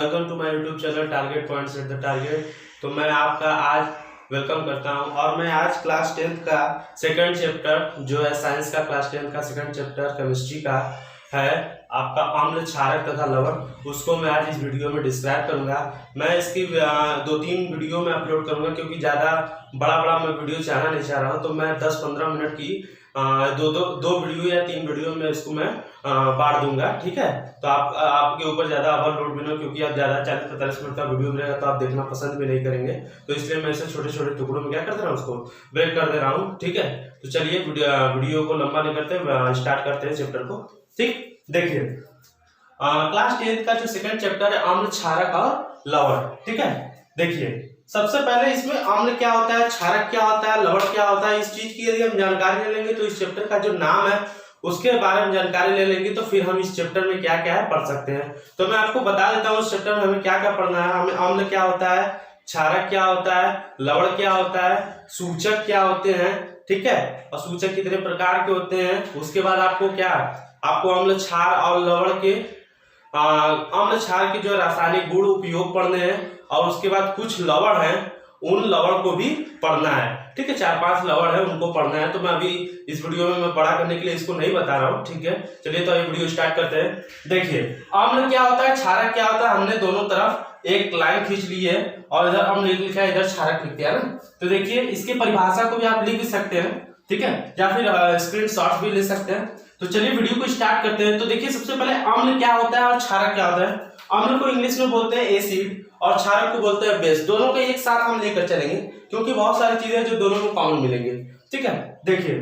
Welcome to my YouTube channel target points at the target. तो मैं आपका आज वेलकम करता हूं और मैं आज क्लास 10th का सेकंड चैप्टर जो है साइंस का क्लास 10th का सेकंड चैप्टर केमिस्ट्री का है आपका अम्ल क्षारक तथा लवण, उसको मैं आज इस वीडियो में डिस्क्राइब करूंगा। मैं इसकी 2-3 वीडियो में अपलोड करूंगा क्योंकि ज़्यादा बड़ा मैं वीडियो चाहना नहीं चाह रहा हूँ। तो मैं 10-15 मिनट की दो वीडियो या 3 वीडियो में इसको मैं बांट दूंगा, ठीक है। तो आपके ऊपर ज़्यादा ओवरलोड भी ना, क्योंकि आप ज़्यादा 40-45 मिनट का वीडियो रहेगा तो आप देखना पसंद भी नहीं करेंगे। तो इसलिए मैं इसे छोटे छोटे टुकड़ों में क्या कर दे रहा हूँ, उसको ब्रेक कर दे रहा हूँ, ठीक है। तो चलिए वीडियो को लंबा नहीं करते, स्टार्ट करते हैं चैप्टर को। ठीक, देखिए क्लास 10th का जो सेकंड चैप्टर है अम्ल क्षारक और लवण, ठीक है। देखिए सबसे पहले इसमें अम्ल क्या होता है, क्षारक क्या होता है, लवण क्या होता है, इस चीज की यदि हम जानकारी ले लेंगे तो इस चैप्टर का जो नाम है उसके बारे में जानकारी ले लेंगे तो फिर हम इस चैप्टर में क्या क्या है पढ़ सकते हैं। तो मैं आपको बता देता हूँ इस चैप्टर में हमें क्या क्या पढ़ना है। हमें अम्ल क्या होता है, क्षारक क्या होता है, लवण क्या होता है, सूचक क्या होते हैं, ठीक है, और सूचक कितने प्रकार के होते हैं। उसके बाद आपको अम्ल क्षार और लवण के अम्ल क्षार के जो रासायनिक गुण उपयोग पढ़ने हैं, और उसके बाद कुछ लवण है उन लवण को भी पढ़ना है, ठीक है। 4-5 लवण है उनको पढ़ना है। तो मैं अभी इस वीडियो में मैं बड़ा करने के लिए इसको नहीं बता रहा हूँ, ठीक है। चलिए तो ये वीडियो स्टार्ट करते हैं। देखिए अम्ल क्या होता है, क्षारक क्या होता है। हमने दोनों तरफ एक लाइन खींच ली है और इधर अम्ल लिखा है, इधर क्षारक लिख दिया ना। तो देखिए इसकी परिभाषा को भी आप लिख भी सकते हैं, ठीक है, या फिर स्क्रीनशॉट भी ले सकते हैं। तो चलिए वीडियो को स्टार्ट करते हैं। तो देखिए सबसे पहले अम्ल क्या होता है और क्षारक क्या होता है। अम्ल को इंग्लिश में बोलते हैं एसिड और क्षारक को बोलते हैं बेस। दोनों को एक साथ हम लेकर चलेंगे क्योंकि बहुत सारी चीजें जो दोनों में कॉमन मिलेंगे, ठीक है। देखिए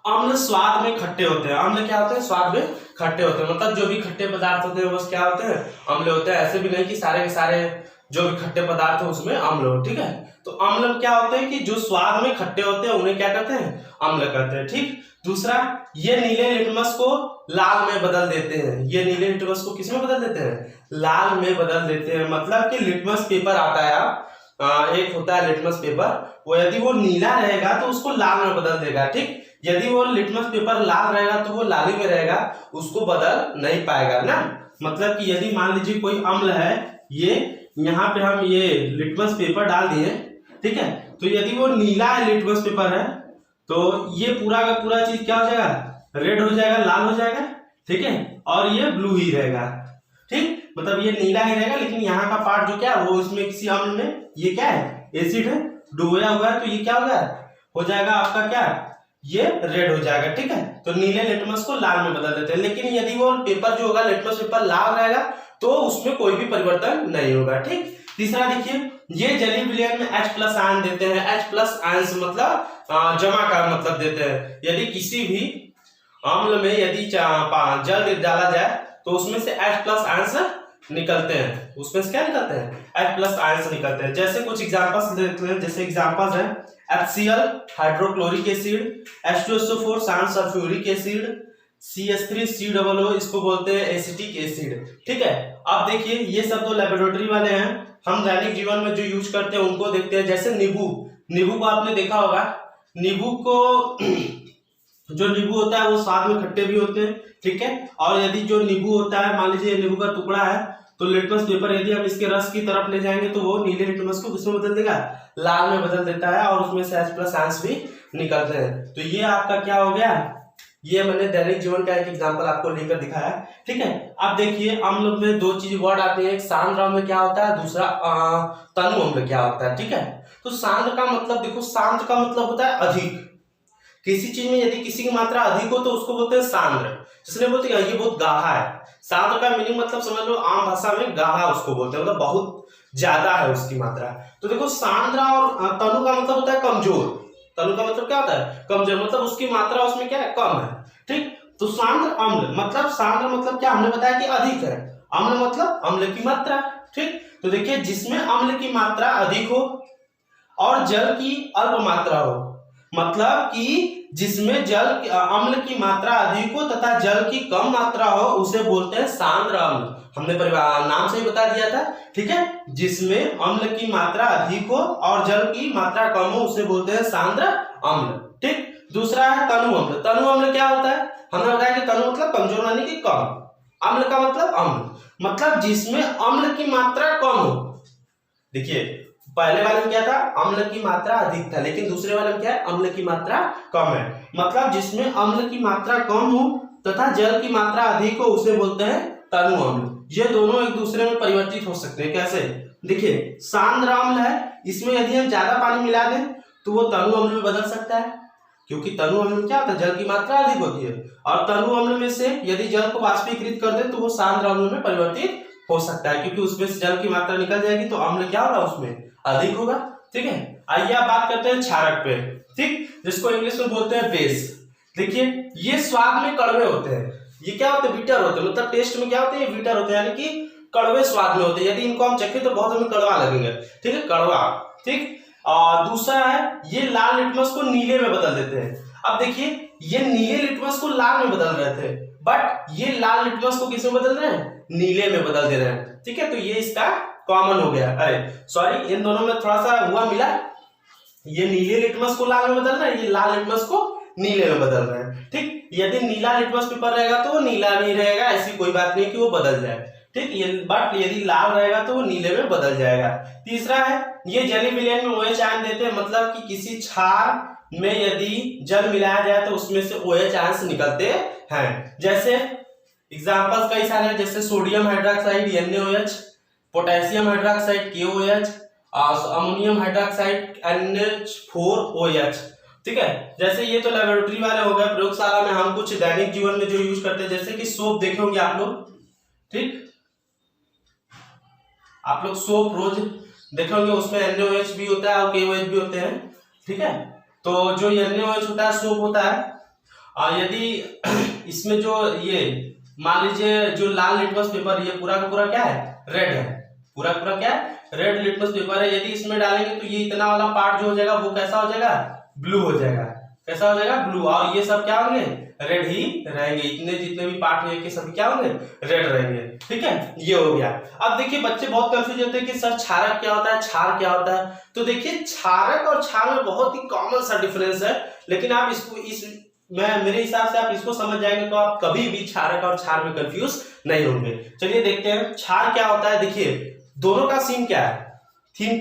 अम्ल स्वाद में खट्टे होते हैं। अम्ल क्या होते हैं, स्वाद में खट्टे होते हैं। मतलब जो भी खट्टे पदार्थ होते हैं बस क्या होते हैं, अम्ल होते हैं। ऐसे भी नहीं कि सारे के सारे जो भी खट्टे पदार्थ है उसमें अम्ल हो, ठीक है। तो अम्ल क्या होते हैं कि जो स्वाद में खट्टे होते हैं उन्हें क्या कहते हैं, अम्ल कहते हैं, ठीक। दूसरा, ये नीले लिटमस को लाल में बदल देते हैं। ये नीले लिटमस को किस में बदल देते हैं, लाल में बदल देते हैं। मतलब कि लिटमस पेपर आता है, एक होता है लिटमस पेपर, वो यदि वो नीला रहेगा तो उसको लाल में बदल देगा, ठीक। यदि वो लिटमस पेपर लाल रहेगा तो वो लाली में रहेगा, उसको बदल नहीं पाएगा ना। मतलब कि यदि मान लीजिए कोई अम्ल है, ये यहाँ पे हम ये लिटमस पेपर डाल दिए, ठीक है। तो यदि वो नीला है लिटमस पेपर है तो ये पूरा का पूरा चीज क्या हो जाएगा, रेड हो जाएगा, लाल हो जाएगा, ठीक है। और ये ब्लू ही रहेगा, ठीक। मतलब ये नीला ही रहेगा, लेकिन यहाँ का पार्ट जो क्या है वो इसमें किसी अम्ल में ये क्या है, एसिड है, डुबोया हुआ है, तो ये क्या हो जाएगा आपका क्या, ये रेड हो जाएगा, ठीक है। तो नीले लिटमस को लाल में बदल देते हैं। लेकिन यदि वो पेपर जो होगा लिटमस पेपर लाल रहेगा तो उसमें कोई भी परिवर्तन नहीं होगा, ठीक। तीसरा देखिए, ये जलीय विलयन में H+ आयन देते हैं। H+ आयन से मतलब जमा का मतलब देते हैं। यदि किसी भी अम्ल में यदि जल डाला जाए तो उसमें से H+ आयन निकलते हैं। उसमें से क्या निकलते हैं, H+ आयन निकलते हैं। जैसे कुछ एग्जांपल्स देते हैं, जैसे एग्जांपल्स हैं HCl हाइड्रोक्लोरिक एसिड, H2SO4 सांड सल्फ्यूरिक एसिड, CH3 COO इसको बोलते हैं एसिटिक एसिड, ठीक है। अब देखिए ये सब तो लेबोरेटरी वाले हैं, हम दैनिक जीवन में जो यूज करते हैं उनको देखते हैं। जैसे नींबू को आपने देखा होगा, नींबू को जो नींबू होता है वो स्वाद में खट्टे भी होते हैं, ठीक है। और यदि जो नींबू होता है, मान लीजिए नींबू का टुकड़ा है, तो लिटमस पेपर यदि हम इसके रस की तरफ ले जाएंगे तो वो नीले लिटमस को किसमें बदल देगा, लाल में बदल देता है, और उसमें से H+ आयंस भी निकलते हैं। तो ये आपका क्या हो गया, ये मैंने दैनिक जीवन का एक एग्जांपल आपको लेकर दिखाया, ठीक है। अब देखिए अम्ल में 2 चीज वर्ड आते हैं, एक सांद्र अम्ल क्या होता है, दूसरा तनु अम्ल क्या होता है, ठीक है। तो सांद्र का मतलब देखो, सांद्र का मतलब होता है अधिक। किसी चीज में यदि किसी की मात्रा अधिक हो तो उसको बोलते हैं सांद्र। जिसने बोलते हैं ये बहुत गाढ़ा है, सांद्र का मीनिंग मतलब समझ लो आम भाषा में गाढ़ा उसको बोलते हैं, मतलब बहुत ज्यादा है उसकी मात्रा। तो देखो सांद्र और तनु का मतलब होता है कमजोर। तनु का मतलब क्या होता है, कमजोर, मतलब उसकी मात्रा उसमें क्या है, कम है, ठीक। तो सांद्र अम्ल मतलब, सांद्र मतलब क्या हमने बताया कि अधिक है, अम्ल मतलब अम्ल की मात्रा, ठीक। तो देखिए जिसमें अम्ल की मात्रा अधिक हो और जल की अल्प मात्रा हो, मतलब कि जिसमें अम्ल की मात्रा अधिक हो तथा जल की कम मात्रा हो उसे बोलते हैं सांद्र अम्ल। हमने नाम से ही बता दिया था, ठीक है। जिसमें अम्ल की मात्रा अधिक हो और जल की मात्रा कम हो उसे बोलते हैं सांद्र अम्ल, ठीक। दूसरा है तनु अम्ल। तनु अम्ल क्या होता है, हमने बताया कि तनु मतलब कमजोर यानी कि कम, अम्ल का मतलब अम्ल मतलब जिसमें अम्ल की मात्रा कम हो। देखिए पहले वाले में क्या था, अम्ल की मात्रा अधिक था, लेकिन दूसरे वाले में क्या है, अम्ल की मात्रा कम है। मतलब जिसमें अम्ल की मात्रा कम हो तथा जल की मात्रा अधिक हो उसे बोलते हैं तनु अम्ल। ये दोनों एक दूसरे में परिवर्तित हो सकते हैं। कैसे, देखिए सांद्र अम्ल है, इसमें यदि हम ज्यादा पानी मिला दें तो वो तनु अम्ल में बदल सकता है, क्योंकि तनु अम्ल में क्या होता है, जल की मात्रा अधिक होती है। और तनु अम्ल में से यदि जल को वाष्पीकृत कर दे तो वो सांद्र अम्ल में परिवर्तित हो सकता है, क्योंकि उसमें से जल की मात्रा निकल जाएगी तो अम्ल क्या होगा, उसमें अधिक होगा। ठीक है, आइए आप बात करते हैं क्षारक पे, ठीक, जिसको इंग्लिश में बोलते हैं बेस। देखिए ये स्वाद में कड़वे होते हैं, ये क्या होते हैं, बिटर होते हैं, मतलब टेस्ट में क्या होते हैं, ये बिटर होते हैं, यानी कि कड़वे स्वाद में होते हैं। यदि इनको हम चखें तो बहुत हमें कड़वा लगेंगे। ठीक है, कड़वा। ठीक, और दूसरा है ये लाल लिटमस को नीले में बदल देते हैं। अब देखिए ये नीले लिटमस को लाल में बदल रहे थे, बट ये लाल लिटमस को किस में बदल रहे हैं, नीले में बदल दे रहे हैं। ठीक है, तो ये इसका कॉमन हो गया। अरे सॉरी, इन दोनों में थोड़ा सा हुआ मिला, ये नीले लिटमस को लाल में बदल रहा है, ये लाल लिटमस को नीले में बदल रहे हैं। ठीक, यदि नीला लिटमस पेपर रहेगा तो वो नीला नहीं रहेगा, ऐसी कोई बात नहीं कि वो बदल जाए। ठीक, ये बट यदि लाल रहेगा तो वो नीले में बदल जाएगा। तीसरा है ये जेली विलयन में OH आयन देते हैं, मतलब कि किसी क्षार में यदि जल मिलाया जाए तो उसमें से OH आयन निकलते हैं। जैसे एग्जांपल्स कई सारे हैं, जैसे sodium hydroxide NaOH, potassium hydroxide KOH, ammonium hydroxide NH4OH। ठीक है, जैसे ये तो लेबोरेटरी वाले हो गए। प्रयोगशाला में हम कुछ दैनिक जीवन में जो यूज करते हैं, जैसे कि सोप देखे होंगे आप लोग। ठीक, आप लोग सोप रोज देखे होंगे, उसमें NaOH भी होता है और KOH भी होते हैं। ठीक है, तो जो NaOH होता है सोप होता है। यदि इसमें जो ये मान लीजिए जो लाल लिटमस पेपर, ये पूरा का पूरा क्या है, रेड है, पूरा पूरा क्या है, रेड लिटमस पेपर है। यदि इसमें डालेंगे तो ये इतना वाला पार्ट जो हो जाएगा वो कैसा हो जाएगा, ब्लू हो जाएगा। कैसा हो जाएगा, ब्लू। और ये सब क्या होंगे, रेड ही रहेंगे। इतने जितने भी पार्ट है कि सभी क्या होंगे, रेड रहेंगे। ठीक है, ये हो गया। अब देखिए बच्चे बहुत कंफ्यूज होते हैं कि सर क्षारक क्या होता है, क्षार क्या होता है। तो देखिए क्षारक और क्षार में बहुत ही कॉमन सा डिफरेंस है, लेकिन आप इसको मेरे हिसाब से आप इसको समझ जाएंगे तो आप कभी भी क्षारक और क्षार में कंफ्यूज नहीं होंगे। चलिए देखते हैं क्षार क्या होता है। देखिए दोनों का थीम क्या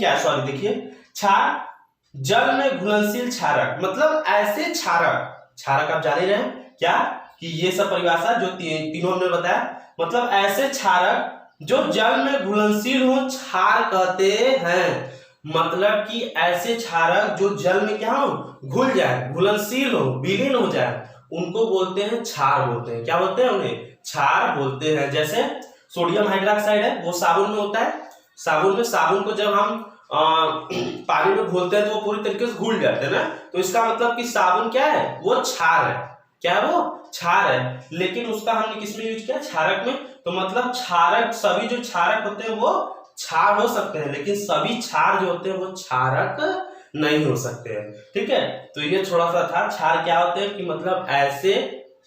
है, सॉरी, देखिए क्षार जल में घुलनशील क्षारक, मतलब ऐसे क्षारक आप जान ही रहे हैं क्या, कि ये सब परिभाषा जो तीनों हमने बताया, मतलब ऐसे क्षारक जो जल में घुलनशील हो क्षार कहते हैं। मतलब कि ऐसे क्षारक जो जल में क्या हो, घुल जाए, घुलनशील हो, विलीन हो जाए, उनको बोलते हैं क्षार बोलते हैं। क्या बोलते हैं, उन्हें क्षार बोलते हैं। जैसे सोडियम हाइड्रोक्साइड है, वो साबुन में होता है। साबुन को जब हम पानी में घोलते हैं तो वो पूरी तरीके से घुल जाते हैं ना, तो इसका मतलब कि साबुन क्या है, वो क्षार है। क्या है, वो क्षार है। लेकिन उसका हमने किसमें यूज किया, क्षारक में। तो मतलब क्षारक, सभी जो क्षारक होते हैं वो क्षार हो सकते हैं, लेकिन सभी क्षार जो होते हैं वो क्षारक नहीं हो सकते हैं। ठीक है, तो ये थोड़ा सा था। क्षार क्या होते हैं कि मतलब ऐसे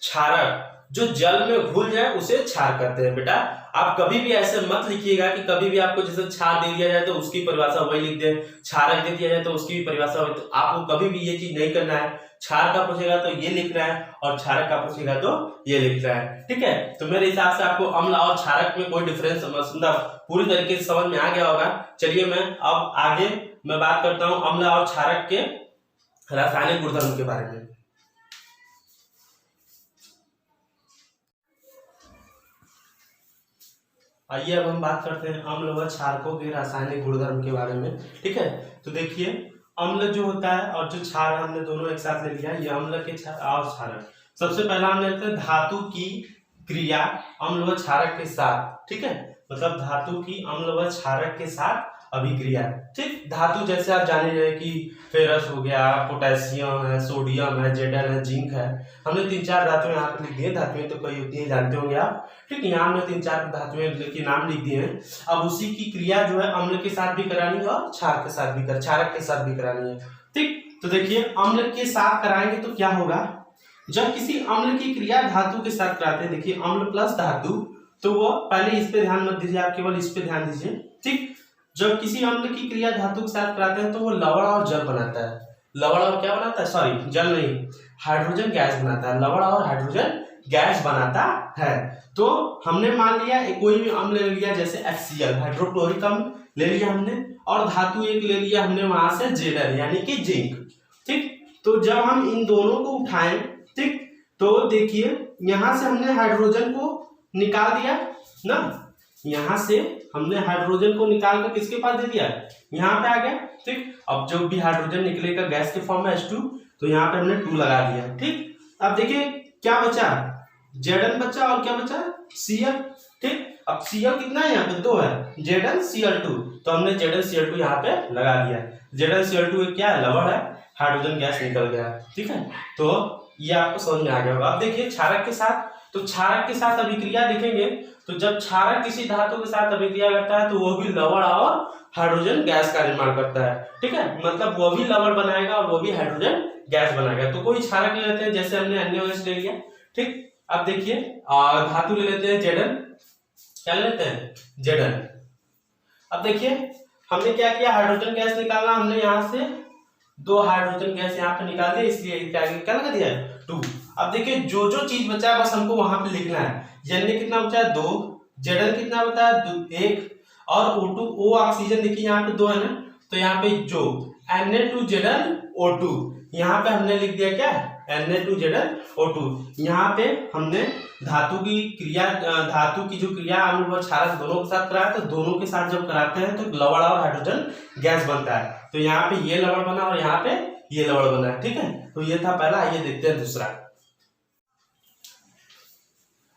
क्षारक जो जल में घुल जाए उसे क्षार कहते हैं। बेटा आप कभी भी ऐसे मत लिखिएगा कि कभी भी आपको जैसे क्षार दे दिया जाए तो उसकी परिभाषा वही लिख दे, क्षारक दे दिया जाए तो उसकी भी परिभाषा वही। तो आपको कभी भी ये चीज नहीं करना है। क्षार का पूछेगा तो ये लिखना है और क्षारक का पूछेगा तो ये लिखना है। ठीक है, तो मेरे हिसाब से आपको अम्ल और क्षारक में कोई डिफरेंस मतलब पूरी तरीके से समझ में आ गया होगा। चलिए मैं अब आगे मैं बात करता हूँ अम्ल और क्षारक के रासायनिक गुणधर्म के बारे में। आइए अब हम बात करते हैं अम्ल व क्षारकों के रासायनिक गुणधर्म के बारे में। ठीक है, तो देखिए अम्ल जो होता है और जो क्षार हमने दोनों एक साथ ले लिया, ये अम्ल के और क्षारक। सबसे पहला हम लेते हैं धातु की क्रिया अम्ल व क्षारक के साथ। ठीक है, मतलब धातु की अम्ल व क्षारक के साथ अभिक्रिया। ठीक, धातु जैसे आप जान रहे हैं कि फेरस हो गया, पोटेशियम है, सोडियम है, Zn है, जिंक है। हमने 3-4 धातुएं यहाँ पे लिख दी है। धातुएं तो कई होती है, जानते होंगे आप। ठीक, यहाँ हमने 3-4 धातुएं के नाम लिख दिए हैं। अब उसी की क्रिया जो है अम्ल के साथ भी करानी है और क्षारक के साथ भी करानी है। ठीक, तो देखिए अम्ल के साथ कराएंगे तो क्या होगा, जब किसी अम्ल की क्रिया धातु के साथ कराते हैं, देखिए अम्ल प्लस धातु, तो वो पहले इस पे ध्यान मत दीजिए, आप केवल इस पे ध्यान दीजिए। ठीक, जब किसी अम्ल की क्रिया धातु के साथ कराते हैं तो वो लवण और जल बनाता है। लवण और क्या बनाता है, सॉरी जल नहीं, हाइड्रोजन गैस बनाता है। लवण और हाइड्रोजन गैस बनाता है। तो हमने मान लिया कोई भी अम्ल ले लिया, जैसे HCl हाइड्रोक्लोरिक अम्ल ले लिया हमने, और धातु एक ले लिया हमने वहां से Zn यानी कि जिंक। ठीक, तो जब हम इन दोनों को उठाएं, ठीक, तो देखिए यहां से हमने हाइड्रोजन को निकाल दिया ना, यहां से हमने हाइड्रोजन को निकाल कर किसके पास दे दिया, यहाँ पे आ गया। ठीक, अब जो भी हाइड्रोजन निकलेगा गैस के फॉर्म में H2, तो यहाँ पे हमने 2 लगा दिया। ठीक, अब देखिए क्या बचा, Zn बचा और क्या बचा, Cl। ठीक, अब Cl कितना है, यहाँ पे 2 है, ZnCl2, तो हमने ZnCl2 यहाँ पे लगा दिया। ZnCl2 एक क्या है, लवण है, हाइड्रोजन गैस निकल गया। ठीक है, तो ये आपको समझ में आ गया होगा। अब देखिए क्षारक के साथ, तो क्षारक के साथ अभिक्रिया देखेंगे, तो जब क्षारक किसी धातु के साथ अभिक्रिया करता है तो वो भी लवण और हाइड्रोजन गैस का निर्माण करता है। ठीक है, मतलब वो भी लवण बनाएगा और वो भी हाइड्रोजन गैस बनाएगा। तो कोई क्षारक ले लेते हैं, जैसे हमने NaOH ले लिया। ठीक, अब देखिए धातु ले लेते हैं Zn, क्या ले लेते हैं, Zn। अब देखिए हमने क्या किया, हाइड्रोजन गैस निकालना, हमने यहाँ से 2 हाइड्रोजन गैस यहाँ पे निकाल दिया, इसलिए क्या लगा दिया है, 2। अब देखिए जो जो चीज बचा है बस हमको वहां पे लिखना है। Na कितना बचा है, 2, Zn कितना बचा है, 1, और O2 O ऑक्सीजन देखिए यहाँ पे 2 है ना, तो यहाँ पे जो Na2ZnO2, यहाँ पे हमने लिख दिया क्या, Na2ZnO2। यहाँ पे हमने धातु की क्रिया, धातु की जो क्रिया अम्ल व क्षारक दोनों के साथ कराया, तो दोनों के साथ जब कराते हैं तो लवण और हाइड्रोजन गैस बनता है। तो यहाँ पे ये लवण बना और यहाँ पे ये लवण बना है। ठीक है, तो ये था पहला। आइए देखते हैं दूसरा।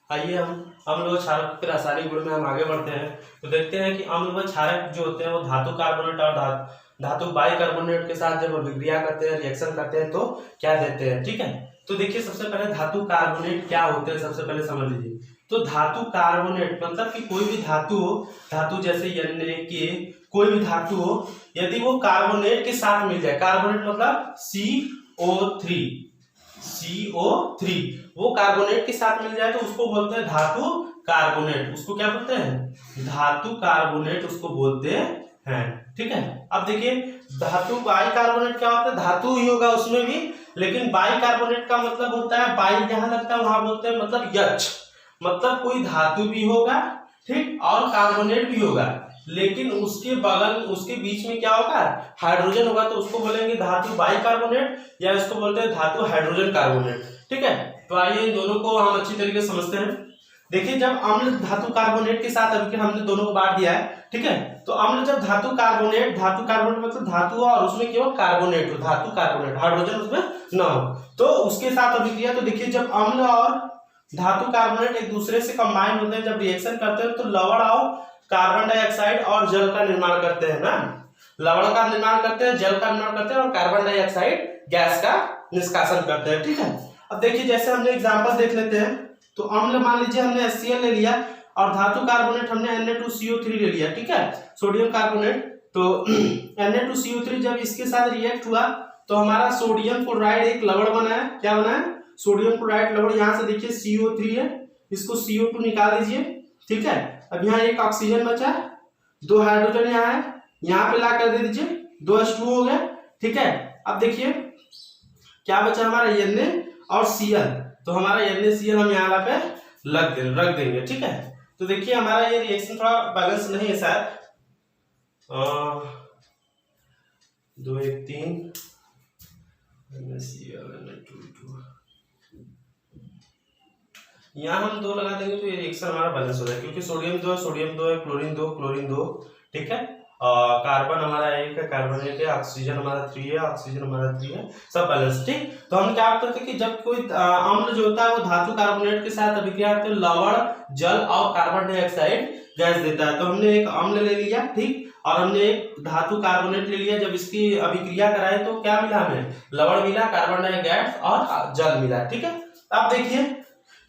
आइए हम अम्ल व क्षारक के रासायनिक गुण में हम आगे बढ़ते हैं, तो देखते हैं कि अम्ल व क्षारक जो होते हैं वो धातु कार्बोनेट और धातु बाइकार्बोनेट के साथ जब अभिक्रिया करते हैं, रिएक्शन करते हैं, तो क्या देते हैं। ठीक है, तो देखिए सबसे पहले धातु कार्बोनेट क्या होते हैं, सबसे पहले समझ लीजिए। तो धातु कार्बोनेट मतलब कि कोई भी धातु हो, धातु जैसे Na, K, कोई भी धातु हो, यदि वो कार्बोनेट के साथ मिल जाए, कार्बोनेट मतलब CO3, वो कार्बोनेट के साथ मिल जाए तो उसको बोलते हैं धातु कार्बोनेट। उसको क्या बोलते हैं, धातु कार्बोनेट उसको बोलते हैं। ठीक है, अब देखिए धातु बाइकार्बोनेट क्या होता है, धातु ही होगा उसमें भी, लेकिन बाइकार्बोनेट का मतलब होता है, बाई जहां लगता है वहां बोलते हैं मतलब यच, मतलब कोई धातु भी होगा, ठीक, और कार्बोनेट भी होगा, लेकिन उसके बगल, उसके बीच में क्या होगा, हाइड्रोजन होगा, तो उसको बोलेंगे धातु बाइकार्बोनेट, या इसको बोलते हैं धातु हाइड्रोजन कार्बोनेट। ठीक है, तो आइए इन दोनों को हम अच्छी तरीके से समझते हैं। देखिए जब अम्ल धातु कार्बोनेट के साथ अभी हमने दोनों को बांट दिया है। ठीक है, तो अम्ल जब धातु कार्बोनेट मतलब धातु और उसमें केवल कार्बोनेट हो, धातु कार्बोनेट, हाइड्रोजन उसमें ना हो, तो उसके साथ अभिक्रिया, तो देखिए जब अम्ल और धातु कार्बोनेट एक दूसरे से कंबाइन होते हैं, जब रिएक्शन करते हैं, तो लवण और कार्बन डाइऑक्साइड और जल का निर्माण करते हैं ना, लवण का निर्माण करते हैं, जल का निर्माण करते हैं, और कार्बन डाइऑक्साइड गैस का निष्कासन करते हैं। ठीक है, अब देखिए जैसे हमने एग्जांपल देख लेते हैं, तो अम्ल मान लीजिए हमने HCl ले लिया, और धातु कार्बोनेट हमने Na2CO3 ले लिया। ठीक है, सोडियम कार्बोनेट, तो Na2CO3 जब इसके साथ रिएक्ट हुआ तो हमारा सोडियम क्लोराइड एक लवण बना है। क्या बना है, सोडियम क्लोराइड लवण। यहाँ से देखिए CO3 है, इसको CO2 निकाल दीजिए। ठीक है, अब यहाँ एक ऑक्सीजन बचा, 2 हाइड्रोजन यहाँ है, यहाँ पे ला कर दे दीजिए, 2 H2 हो गया। ठीक है, अब देखिए क्या बचा हमारा Na और Cl, तो हमारा NaCl हम यहाँ पे रख देंगे। ठीक है, तो देखिए हमारा ये रिएक्शन थोड़ा बैलेंस नहीं है शायद, 2 1 3 यहाँ हम 2 लगा देंगे तो ये रिएक्शन हमारा बैलेंस हो जाएगा, क्योंकि सोडियम 2 है, क्लोरीन 2, ठीक है, कार्बन हमारा 1 है, कार्बन 1 है, ऑक्सीजन हमारा 3 है, सब बैलेंस। ठीक, तो हम क्या करते हैं कि जब कोई अम्ल जो होता है वो धातु कार्बोनेट के साथ अभिक्रिया करते हैं, लवण, जल और कार्बन डाइऑक्साइड गैस देता है। तो हमने एक अम्ल ले लिया, ठीक, और हमने एक धातु कार्बोनेट ले लिया, जब इसकी अभिक्रिया कराए तो क्या मिला हमें, लवण मिला, कार्बन डाइऑक्साइड गैस और जल मिला। ठीक है, अब देखिए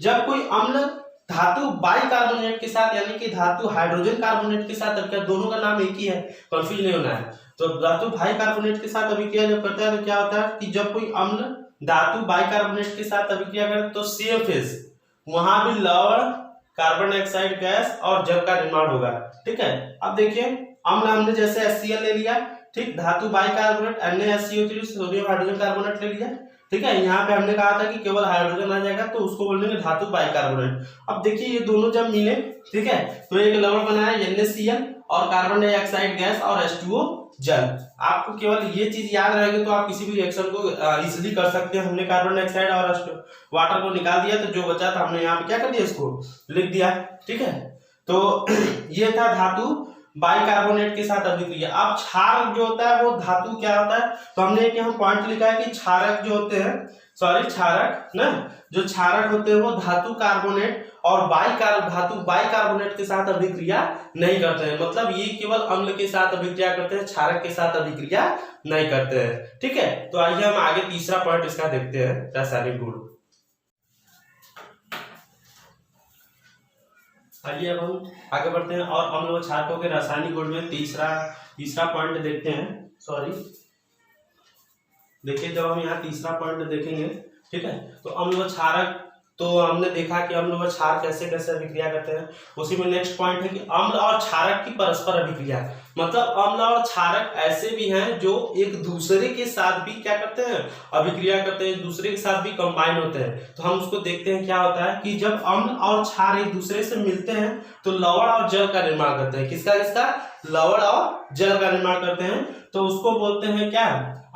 जब कोई अम्ल धातु बाइकार्बोनेट के साथ यानी कि धातु हाइड्रोजन कार्बोनेट के साथ अभिक्रिया, दोनों का नाम एक ही है, कंफ्यूज नहीं होना है। तो धातु बाइकार्बोनेट के साथ अभिक्रिया जब करता है तो क्या होता है कि जब कोई अम्ल धातु बाइकार्बोनेट के साथ अभिक्रिया करे तो सेम फेज, वहां भी लवण, कार्बन डाइऑक्साइड गैस और जल का निर्माण होगा। ठीक है, अब देखिए अम्ल हमने जैसे HCl ले लिया, ठीक, धातु bicarbonate NaSCO3 sodium hydrogen carbonate ले लिया। ठीक है, यहाँ पे हमने कहा था कि केवल हाइड्रोजन आ जाएगा तो उसको बोल देंगे धातु बाइकार्बोनेट। अब देखिए ये दोनों जब मिले, ठीक है, तो एक लवण बना है NaCl और कार्बन डाइऑक्साइड गैस और H2O जल। आपको केवल ये चीज याद रहेगी तो आप किसी भी रिएक्शन को इजीली कर सकते हैं। हमने कार्बन डाइऑक्साइड और वाटर को निकाल दिया, तो जो बचा था हमने यहाँ पे क्या कर दिया, इसको लिख दिया। ठीक है, तो ये था धातु बाइकार्बोनेट के साथ अभिक्रिया। अब क्षारक जो होता है वो धातु क्या होता है, तो हमने एक यहाँ पॉइंट लिखा है कि क्षारक जो होते हैं, सॉरी क्षारक ना, जो क्षारक होते हैं वो धातु कार्बोनेट और धातु बाइकार्बोनेट के साथ अभिक्रिया नहीं करते हैं। मतलब ये केवल अम्ल के साथ अभिक्रिया करते हैं, क्षारक के साथ अभिक्रिया नहीं करते हैं। ठीक है, तो आइए हम आगे तीसरा पॉइंट इसका देखते हैं, रासायनिक गुण। आइए अब हम आगे बढ़ते हैं और अम्ल व क्षारकों के रासायनिक गुण में तीसरा पॉइंट देखते हैं। सॉरी, देखिए जब हम यहाँ तीसरा पॉइंट देखेंगे, ठीक है, तो अम्ल व क्षारक, तो हमने देखा कि अम्ल व क्षार कैसे कैसे अभिक्रिया करते हैं। उसी में नेक्स्ट पॉइंट है कि अम्ल और क्षारक की परस्पर अभिक्रिया। मतलब अम्ल और क्षारक ऐसे भी हैं जो एक दूसरे के साथ भी क्या करते हैं, अभिक्रिया करते हैं, एक दूसरे के साथ भी कंबाइन होते हैं। तो हम उसको देखते हैं क्या होता है कि जब अम्ल और क्षार एक दूसरे से मिलते हैं तो लवण और जल का निर्माण करते हैं। किसका किसका, लवण और जल का निर्माण करते हैं। तो उसको बोलते हैं क्या,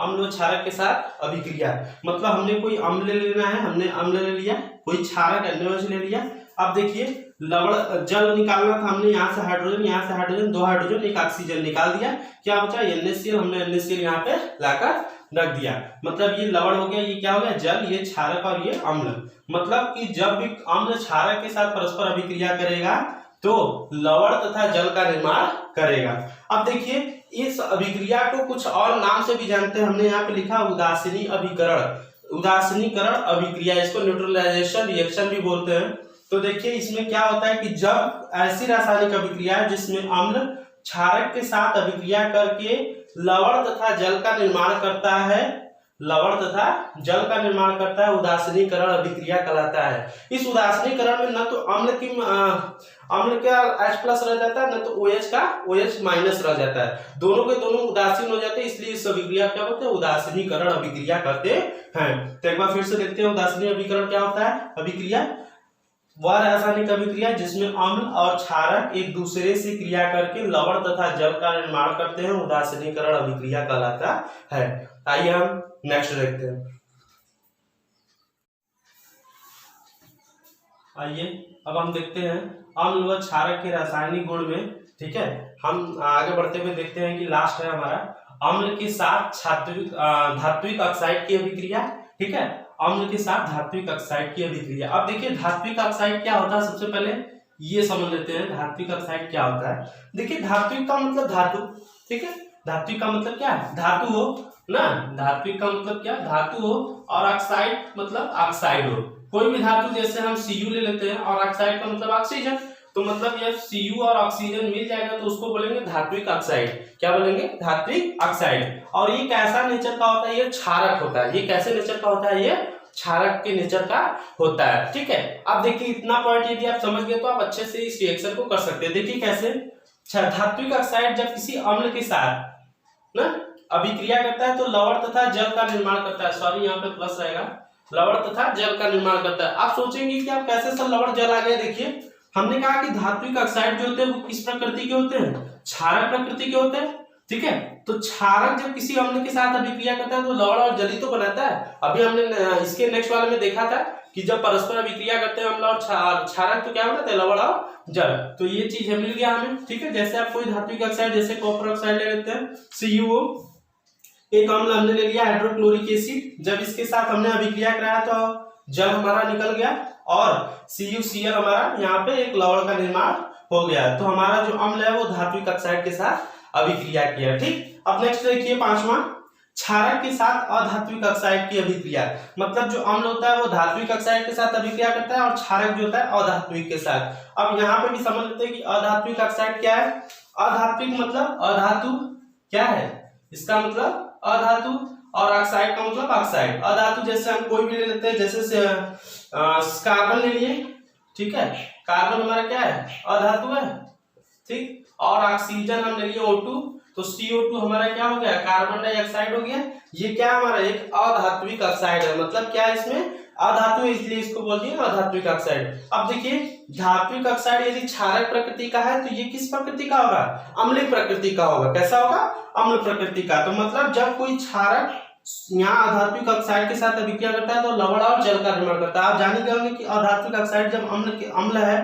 अम्ल व क्षारक के साथ अभिक्रिया। मतलब हमने कोई अम्ल ले लेना है, हमने अम्ल ले लिया, कोई क्षारक NaOH ले लिया। अब देखिए लवण जल निकालना था, हमने यहाँ से हाइड्रोजन, 2 हाइड्रोजन 1 ऑक्सीजन निकाल दिया। क्या बचा, NaCl, हमने NaCl यहाँ पे लाकर रख दिया। मतलब ये लवण हो गया, ये क्या हो गया, जल, ये क्षारक और ये अम्ल। मतलब कि जब भी अम्ल क्षारक के साथ परस्पर अभिक्रिया करेगा तो लवण तथा जल का निर्माण करेगा। अब देखिए इस अभिक्रिया को कुछ और नाम से भी जानते हैं। हमने यहाँ पे लिखा उदासीनी अभिकरण, उदासीनीकरण अभिक्रिया, इसको न्यूट्रलाइजेशन रिएक्शन भी बोलते हैं। तो देखिए इसमें क्या होता है कि जब ऐसी रासायनिक अभिक्रिया है जिसमें अम्ल क्षारक के साथ अभिक्रिया करके लवण तथा जल का निर्माण करता है, लवण तथा जल का निर्माण करता है, उदासीनीकरण अभिक्रिया कहलाता है। इस उदासीनीकरण में न तो अम्ल का H+ रह जाता है, न तो OH का OH- रह जाता है, दोनों के दोनों उदासीन हो जाते हैं। इसलिए इस अभिक्रिया क्या बोलते हैं, उदासीनीकरण अभिक्रिया करते हैं। तो एक बार फिर से देखते हैं उदासीन अभिकरण क्या होता है। अभिक्रिया वह रासायनिक अभिक्रिया जिसमें अम्ल और क्षारक एक दूसरे से क्रिया करके लवण तथा जल का निर्माण करते हैं, उदासीनीकरण अभिक्रिया कहलाता है। आइए हम नेक्स्ट देखते हैं। आइए अब हम देखते हैं अम्ल व क्षारक के रासायनिक गुण में। ठीक है, हम आगे बढ़ते हुए देखते हैं कि लास्ट है हमारा अम्ल के साथ धात्विक ऑक्साइड की अभिक्रिया। ठीक है, अम्ल के साथ धात्विक ऑक्साइड की अभिक्रिया। अब देखिए धात्विक ऑक्साइड क्या होता है, सबसे पहले ये समझ लेते हैं धात्विक ऑक्साइड क्या होता है। देखिए धात्विक का मतलब धातु, ठीक है, धात्विक का मतलब क्या है, धातु हो ना, धात्विक का मतलब क्या, धातु हो, और ऑक्साइड मतलब ऑक्साइड हो। कोई भी धातु, जैसे हम Cu ले लेते हैं और ऑक्साइड का मतलब ऑक्सीजन, तो मतलब ये Cu और ऑक्सीजन मिल जाएगा तो उसको बोलेंगे धात्विक ऑक्साइड। क्या बोलेंगे, धात्विक ऑक्साइड। और ये कैसा नेचर का होता है, ये क्षारक होता है। ये कैसे नेचर का होता है, ये क्षारक के नेचर का होता है। ठीक है, अब देखिए इतना पॉइंट यदि आप समझ गए तो आप अच्छे से इस रिएक्शन को कर सकते हैं। देखिए कैसे, धात्विक ऑक्साइड जब किसी अम्ल के साथ ना अभिक्रिया करता है तो लवण तथा जल का निर्माण करता है। सॉरी यहाँ पे प्लस रहेगा, लवण तथा जल का निर्माण करता है। आप सोचेंगे कि आप कैसे सब लवण जल आ गए। देखिए हमने कहा कि धात्विक ऑक्साइड जो होते हैं वो किस प्रकृति के होते हैं, क्षारक प्रकृति के होते हैं। ठीक है, तो क्षारक जब किसी अम्ल के साथ अभिक्रिया करता है तो लवण और जल ही तो बनाता है। अभी हमने इसके नेक्स्ट वाले में देखा था कि जब परस्पर अभिक्रिया करते हैं अम्ल और क्षारक तो क्या बनाते हैं, लवण और जल। तो ये चीज मिल गया हमें। ठीक है, जैसे आप कोई धात्विक ऑक्साइड जैसे कॉपर ऑक्साइड ले लेते हैं, CuO, एक अम्ल हमने ले लिया हाइड्रोक्लोरिक एसिड, जब इसके साथ हमने अभिक्रिया कराया तो जल हमारा निकल गया और CuCl हमारा यहाँ पे एक लवण का निर्माण हो गया। तो हमारा जो अम्ल है वो धात्विक ऑक्साइड के साथ अभिक्रिया किया। ठीक, अब नेक्स्ट देखिए पांचवा, क्षारक के साथ अधात्विक ऑक्साइड की अभिक्रिया। मतलब जो अम्ल होता है वो धात्विक ऑक्साइड के साथ अभिक्रिया करता है और क्षारक जो होता है अधात्विक के साथ। अब यहाँ पे भी समझ लेते हैं कि अधात्विक ऑक्साइड क्या है। अधात्विक मतलब अधातु, क्या है इसका मतलब अधातु, और ऑक्साइड का मतलब ऑक्साइड। अधातु जैसे हम कोई भी ले लेते हैं, जैसे कार्बन ले लिए। ठीक है, कार्बन हमारा क्या है, अधातु है। ठीक, और ऑक्सीजन हमने लिया O2, तो CO2 हमारा क्या हो गया, कार्बन डाइऑक्साइड हो गया। ये क्या हमारा एक अधात्विक ऑक्साइड है, मतलब क्या इसमें अधातु, इसलिए इसको बोल दिए अधात्विक ऑक्साइड। अब देखिए धात्विक ऑक्साइड यदि क्षारक प्रकृति का है तो ये किस प्रकृति का होगा, अम्लीय प्रकृति का होगा। कैसा होगा, अम्ल प्रकृति का। तो मतलब जब कोई क्षारक यहाँ अधात्विक ऑक्साइड के साथ अभिक्रिया करता है तो लवण और जल का निर्माण करता है। आप जान गए होंगे कि अधात्विक ऑक्साइड जब अम्ल है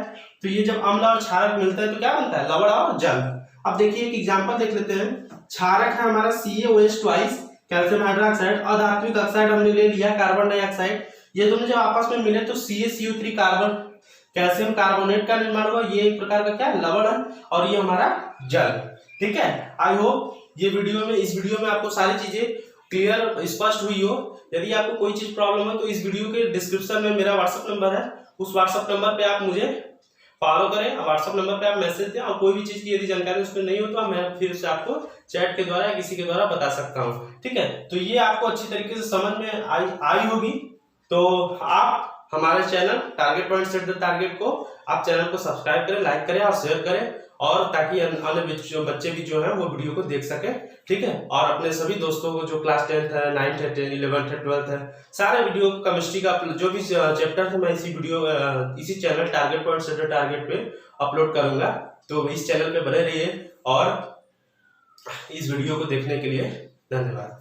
तो ये जब अम्ल और क्षारक मिलता है तो क्या बनता है, लवण और जल। अब देखिए एक एग्जांपल देख लेते हैं। क्षारक है हमारा CaOH ट्वाइस कैल्शियम हाइड्रोक्साइड, अधात्विक ऑक्साइड हमने ले लिया कार्बन डाइऑक्साइड। ये दोनों जब आपस में मिले तो CaCO3 कार्बन कैल्शियम कार्बोनेट का निर्माण हुआ। ये एक प्रकार का क्या लवण है और ये हमारा जल। ठीक है, आई होप ये इस वीडियो में आपको सारी चीजें क्लियर स्पष्ट हुई हो। यदि आपको कोई चीज प्रॉब्लम है तो इस वीडियो के डिस्क्रिप्शन में मेरा व्हाट्सएप नंबर है, उस व्हाट्सएप नंबर पे आप मुझे फॉलो करें। व्हाट्सएप नंबर पे आप मैसेज दें और कोई भी चीज की यदि जानकारी उसमें नहीं हो तो मैं फिर से आपको चैट के द्वारा या किसी के द्वारा बता सकता हूँ। ठीक है, तो ये आपको अच्छी तरीके से समझ में आई होगी। तो आप हमारे channel target point set the target को आप चैनल को सब्सक्राइब करें, लाइक करें और शेयर करें, और ताकि अन्य बच्चे भी जो है वो वीडियो को देख सके। ठीक है, और अपने सभी दोस्तों को जो क्लास 10th है, 9th है, 11th है, 12th है, सारे वीडियो केमिस्ट्री का जो भी चैप्टर है मैं इसी channel target point set the target पे अपलोड करूंगा। तो इस चैनल पे बने रहिए और इस वीडियो को देखने के लिए धन्यवाद।